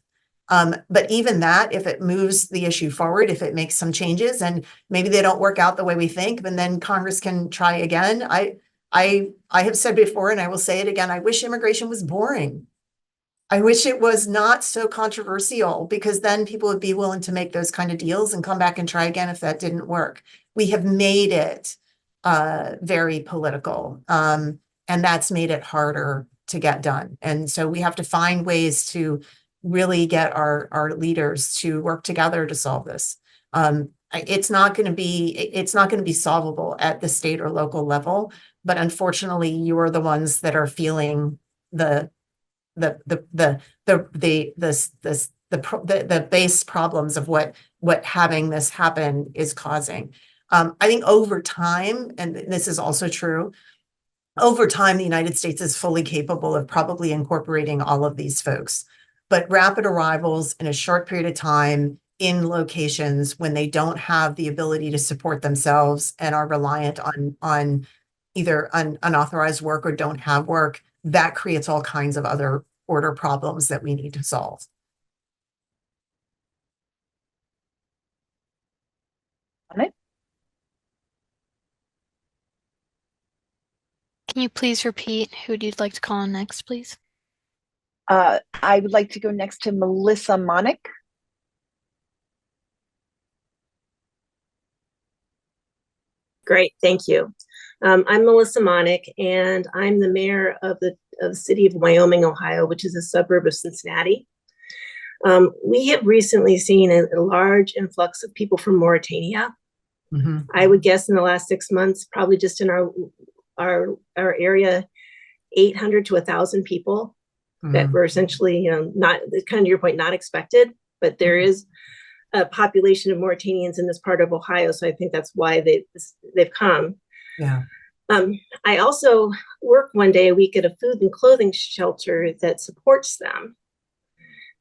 But even that, if it moves the issue forward, if it makes some changes and maybe they don't work out the way we think, and then Congress can try again. I have said before, and I will say it again, I wish immigration was boring. I wish it was not so controversial, because then people would be willing to make those kind of deals and come back and try again if that didn't work. We have made it very political, and that's made it harder to get done. And so we have to find ways to really get our leaders to work together to solve this. It's not going to be solvable at the state or local level, but unfortunately, you are the ones that are feeling the base problems of what having this happen is causing. I think over time, and this is also true, over time, the United States is fully capable of probably incorporating all of these folks. But rapid arrivals in a short period of time in locations when they don't have the ability to support themselves and are reliant on either unauthorized work or don't have work, that creates all kinds of other order problems that we need to solve. Can you please repeat who you'd like to call on next, please? I would like to go next to Melissa Monick. Great, thank you. I'm Melissa Monick, and I'm the mayor of the city of Wyoming, Ohio, which is a suburb of Cincinnati. We have recently seen a large influx of people from Mauritania. Mm-hmm. I would guess in the last 6 months, probably just in our area, 800 to 1,000 people that were essentially, not kind of your point, not expected, but there is a population of Mauritanians in this part of Ohio. So I think that's why they've come. Yeah. I also work one day a week at a food and clothing shelter that supports them.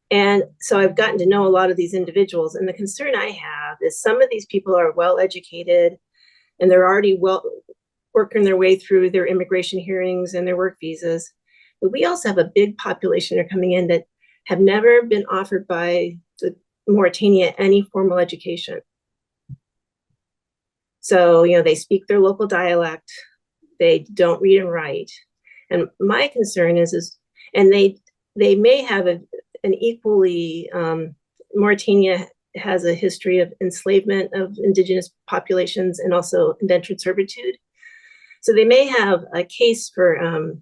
And so I've gotten to know a lot of these individuals. And the concern I have is some of these people are well educated and they're already working their way through their immigration hearings and their work visas. But we also have a big population that are coming in that have never been offered by Mauritania any formal education. So, they speak their local dialect, they don't read and write. And my concern is and they may have an equally, Mauritania has a history of enslavement of indigenous populations and also indentured servitude. So they may have a case for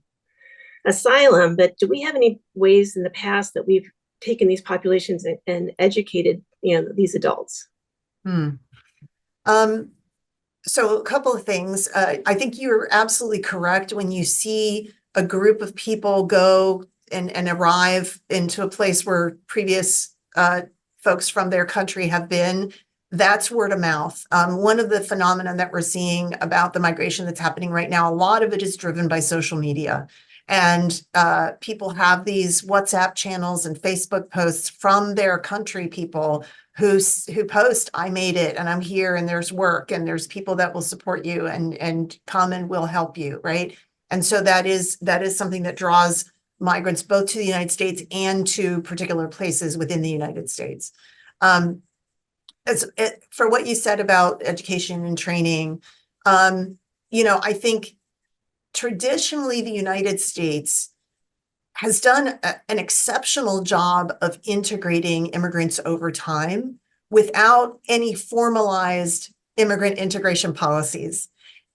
asylum, but do we have any ways in the past that we've taken these populations and educated, these adults? So a couple of things. I think you're absolutely correct when you see a group of people go and arrive into a place where previous folks from their country have been. That's word of mouth. One of the phenomena that we're seeing about the migration that's happening right now, a lot of it is driven by social media. And people have these WhatsApp channels and Facebook posts from their country people who post, I made it and I'm here and there's work and there's people that will support you and come and will help you, right? And so that is something that draws migrants both to the United States and to particular places within the United States. For what you said about education and training, I think traditionally the United States has done an exceptional job of integrating immigrants over time without any formalized immigrant integration policies.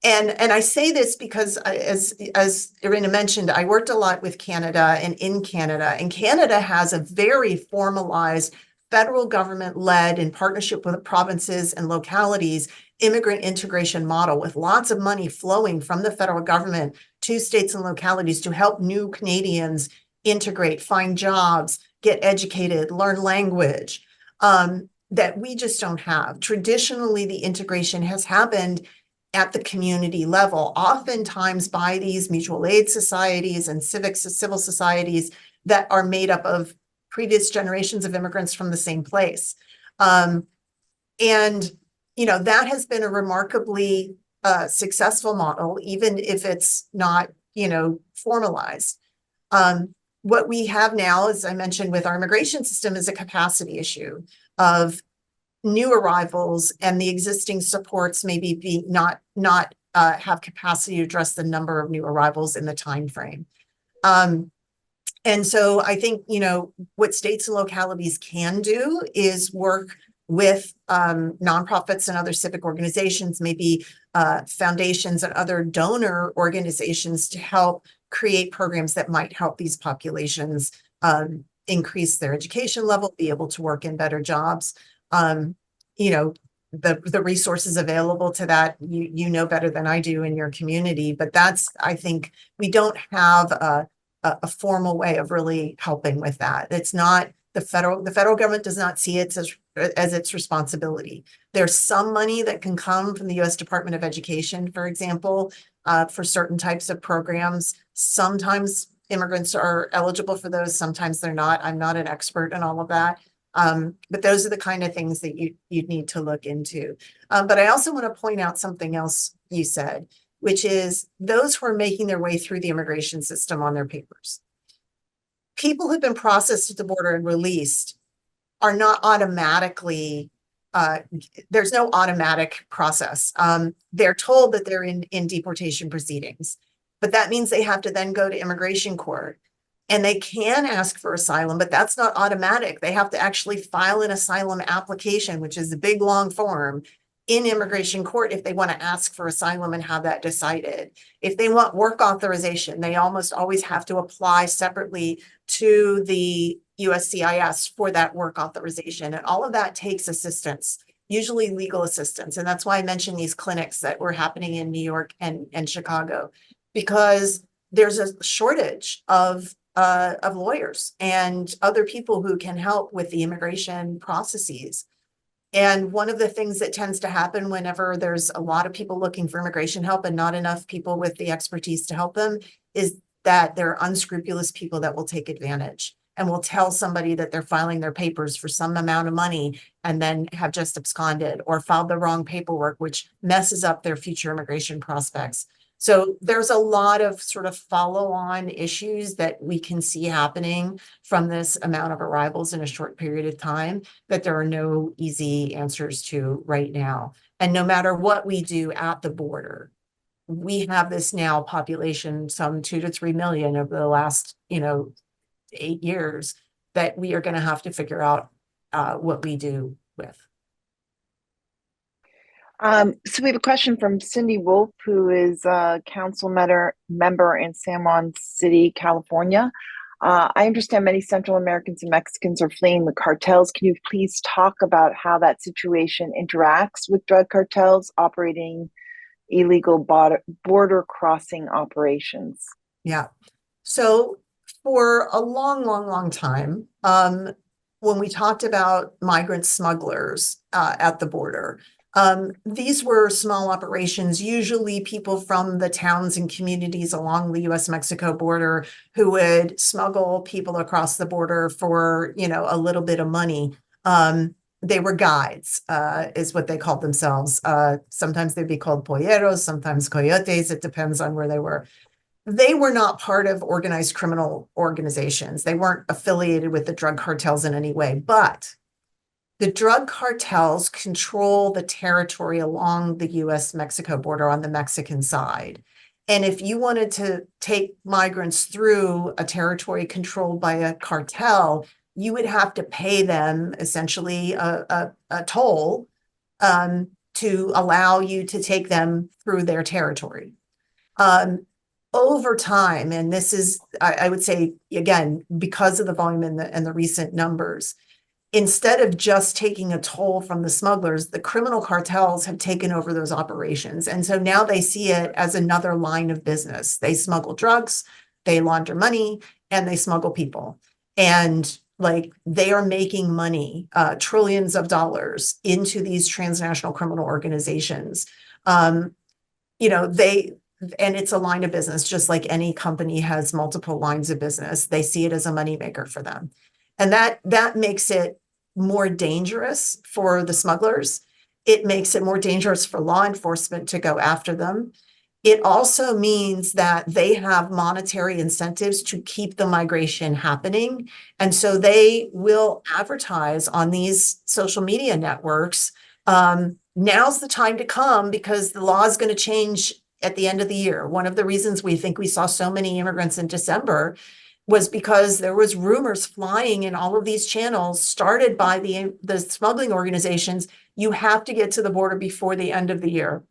And I say this because as Irina mentioned, I worked a lot with Canada and in Canada, and Canada has a very formalized federal government led in partnership with provinces and localities immigrant integration model with lots of money flowing from the federal government to states and localities to help new Canadians integrate, find jobs, get educated, learn language, that we just don't have. Traditionally, the integration has happened at the community level, oftentimes by these mutual aid societies and civil societies that are made up of previous generations of immigrants from the same place. That has been a remarkably successful model, even if it's not, formalized. What we have now, as I mentioned with our immigration system, is a capacity issue of new arrivals, and the existing supports maybe be not have capacity to address the number of new arrivals in the time frame. And so I think, what states and localities can do is work with nonprofits and other civic organizations, maybe foundations and other donor organizations to help create programs that might help these populations increase their education level, be able to work in better jobs. The resources available to that, you know better than I do in your community, but I think we don't have a formal way of really helping with that. It's not the federal government does not see it as its responsibility. There's some money that can come from the U.S. Department of Education, for example, for certain types of programs. Sometimes immigrants are eligible for those, sometimes they're not. I'm not an expert in all of that. But those are the kind of things that you'd need to look into. But I also want to point out something else you said, which is those who are making their way through the immigration system on their papers. People who've been processed at the border and released are not automatically, there's no automatic process. They're told that they're in deportation proceedings, but that means they have to then go to immigration court. And they can ask for asylum, but that's not automatic. They have to actually file an asylum application, which is a big, long form, in immigration court if they want to ask for asylum and have that decided. If they want work authorization, they almost always have to apply separately to the USCIS for that work authorization. And all of that takes assistance, usually legal assistance. And that's why I mentioned these clinics that were happening in New York and Chicago, because there's a shortage of lawyers and other people who can help with the immigration processes. And one of the things that tends to happen whenever there's a lot of people looking for immigration help and not enough people with the expertise to help them is that there are unscrupulous people that will take advantage and will tell somebody that they're filing their papers for some amount of money and then have just absconded or filed the wrong paperwork, which messes up their future immigration prospects. So there's a lot of sort of follow-on issues that we can see happening from this amount of arrivals in a short period of time that there are no easy answers to right now. And no matter what we do at the border, we have this now population, some 2 to 3 million over the last, 8 years, that we are going to have to figure out what we do with. So we have a question from Cindy Wolf, who is a council member in San Juan City, California. I understand many Central Americans and Mexicans are fleeing the cartels. Can you please talk about how that situation interacts with drug cartels operating illegal border crossing operations? Yeah. So for a long time, when we talked about migrant smugglers at the border, these were small operations, usually people from the towns and communities along the US-Mexico border who would smuggle people across the border for, a little bit of money. they were guides, is what they called themselves. Sometimes they'd be called polleros, sometimes coyotes. It depends on where they were. They were not part of organized criminal organizations. They weren't affiliated with the drug cartels in any way, but the drug cartels control the territory along the US-Mexico border on the Mexican side. And if you wanted to take migrants through a territory controlled by a cartel, you would have to pay them essentially a toll to allow you to take them through their territory. Over time, and this is, I would say, again, because of the volume and the recent numbers, instead of just taking a toll from the smugglers, the criminal cartels have taken over those operations. And so now they see it as another line of business. They smuggle drugs, they launder money, and they smuggle people. And like they are making money, trillions of dollars into these transnational criminal organizations. And it's a line of business, just like any company has multiple lines of business. They see it as a moneymaker for them. And that makes it more dangerous for the smugglers. It makes it more dangerous for law enforcement to go after them. It also means that they have monetary incentives to keep the migration happening. And so they will advertise on these social media networks. Now's the time to come because the law is going to change at the end of the year. One of the reasons we think we saw so many immigrants in December was because there was rumors flying in all of these channels started by the smuggling organizations. You have to get to the border before the end of the year.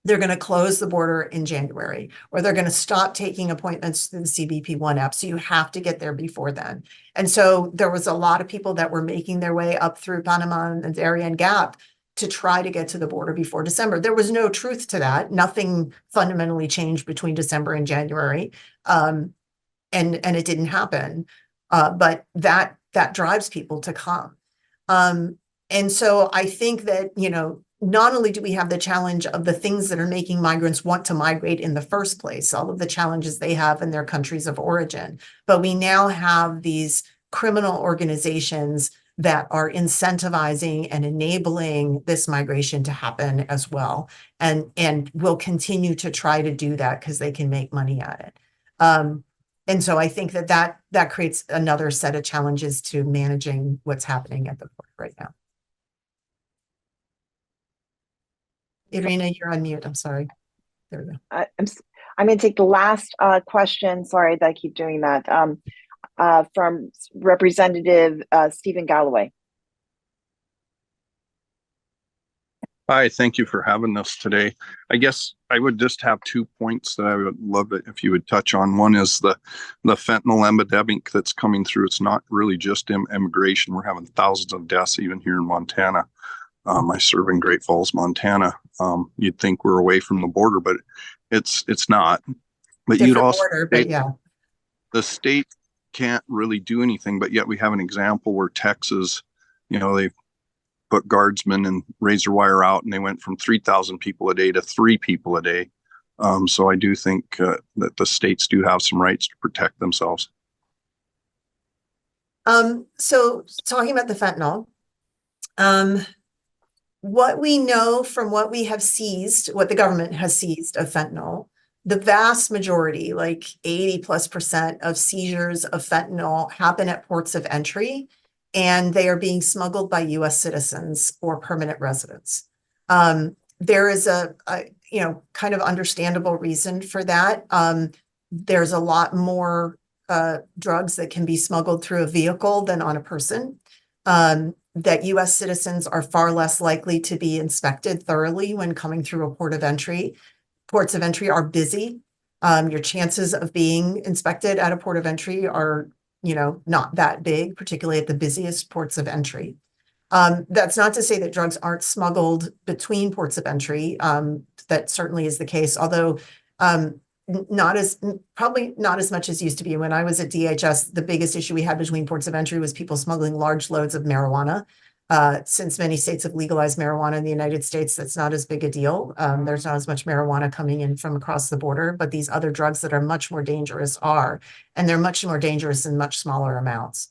They're going to close the border in January, or they're going to stop taking appointments through the CBP1 app. So you have to get there before then. And so there was a lot of people that were making their way up through Panama and Darien Gap to try to get to the border before December. There was no truth to that. Nothing fundamentally changed between December and January. And it didn't happen, but that drives people to come. And so I think that, not only do we have the challenge of the things that are making migrants want to migrate in the first place, all of the challenges they have in their countries of origin, but we now have these criminal organizations that are incentivizing and enabling this migration to happen as well, and will continue to try to do that because they can make money at it. And so I think that creates another set of challenges to managing what's happening at the port right now. Irina, you're on mute. I'm sorry. There we go. I'm going to take the last question. Sorry that I keep doing that. From Representative Stephen Galloway. Hi, thank you for having us today. I guess I would just have 2 points that I would love it if you would touch on. One is the fentanyl epidemic that's coming through. It's not really just immigration. We're having thousands of deaths even here in Montana. I serve in Great Falls, Montana. You'd think we're away from the border, but it's not. But Different you'd also border, but yeah. The state can't really do anything, but yet we have an example where Texas, they put guardsmen and razor wire out, and they went from 3,000 people a day to 3 people a day. So I do think that the states do have some rights to protect themselves. So talking about the fentanyl, what we know from what we have seized, what the government has seized of fentanyl, the vast majority, like 80+% of seizures of fentanyl happen at ports of entry, and they are being smuggled by US citizens or permanent residents. There is a kind of understandable reason for that. There's a lot more drugs that can be smuggled through a vehicle than on a person. That US citizens are far less likely to be inspected thoroughly when coming through a port of entry. Ports of entry are busy. Your chances of being inspected at a port of entry are not that big, particularly at the busiest ports of entry. That's not to say that drugs aren't smuggled between ports of entry. That certainly is the case, although probably not as much as used to be. When I was at DHS, the biggest issue we had between ports of entry was people smuggling large loads of marijuana. Since many states have legalized marijuana in the United States, that's not as big a deal. There's not as much marijuana coming in from across the border, but these other drugs that are much more dangerous are, and they're much more dangerous in much smaller amounts.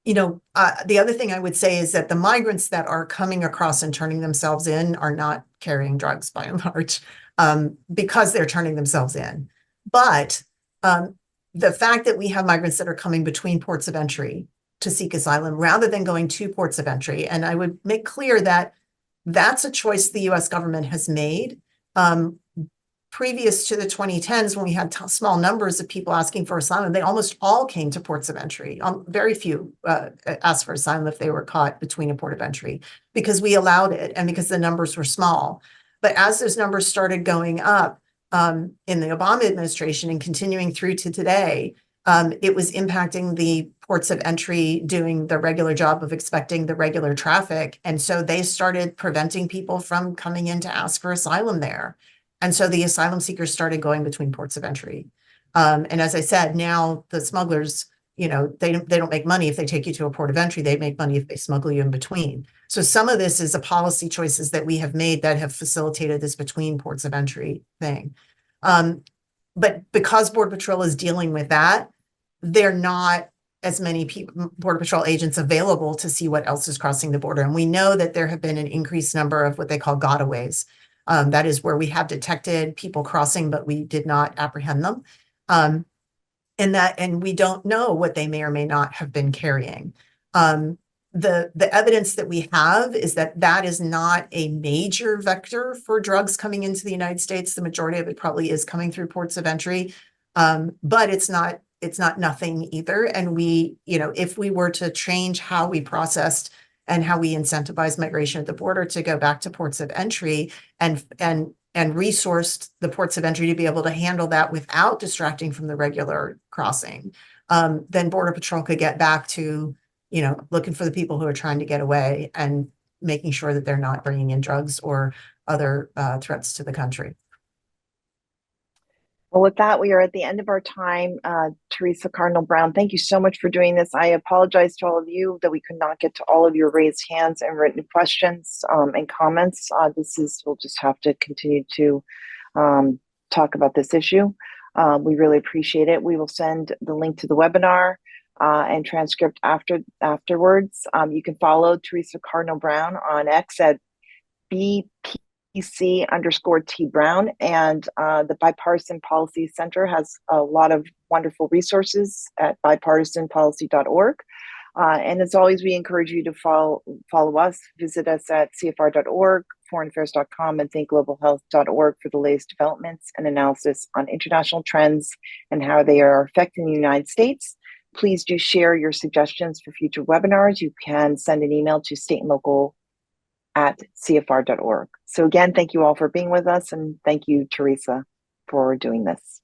The other thing I would say is that the migrants that are coming across and turning themselves in are not carrying drugs by and large, because they're turning themselves in. But the fact that we have migrants that are coming between ports of entry to seek asylum rather than going to ports of entry, and I would make clear that that's a choice the US government has made. Previous to the 2010s, when we had small numbers of people asking for asylum, they almost all came to ports of entry. Very few asked for asylum if they were caught between a port of entry, because we allowed it and because the numbers were small. But as those numbers started going up in the Obama administration and continuing through to today, it was impacting the ports of entry doing the regular job of expecting the regular traffic. And so they started preventing people from coming in to ask for asylum there. And so the asylum seekers started going between ports of entry. And as I said, now the smugglers, they don't make money if they take you to a port of entry. They make money if they smuggle you in between. So some of this is a policy choices that we have made that have facilitated this between ports of entry thing. But because Border Patrol is dealing with that, they're not as many Border Patrol agents available to see what else is crossing the border. And we know that there have been an increased number of what they call gotaways. That is where we have detected people crossing, but we did not apprehend them. And we don't know what they may or may not have been carrying. The evidence that we have is that that is not a major vector for drugs coming into the United States. The majority of it probably is coming through ports of entry, but it's not nothing either. And if we were to change how we processed and how we incentivize migration at the border to go back to ports of entry and resourced the ports of entry to be able to handle that without distracting from the regular crossing, then Border Patrol could get back to, looking for the people who are trying to get away and making sure that they're not bringing in drugs or other threats to the country. Well, with that, we are at the end of our time. Teresa Cardinal Brown, thank you so much for doing this. I apologize to all of you that we could not get to all of your raised hands and written questions and comments. We'll just have to continue to talk about this issue. We really appreciate it. We will send the link to the webinar and transcript afterwards. You can follow Teresa Cardinal Brown on X at BPC_T Brown, and the Bipartisan Policy Center has a lot of wonderful resources at bipartisanpolicy.org. And as always, we encourage you to follow us, visit us at CFR.org, foreignaffairs.com, and thinkglobalhealth.org for the latest developments and analysis on international trends and how they are affecting the United States. Please do share your suggestions for future webinars. You can send an email to stateandlocal@cfr.org. So again, thank you all for being with us, and thank you, Teresa, for doing this.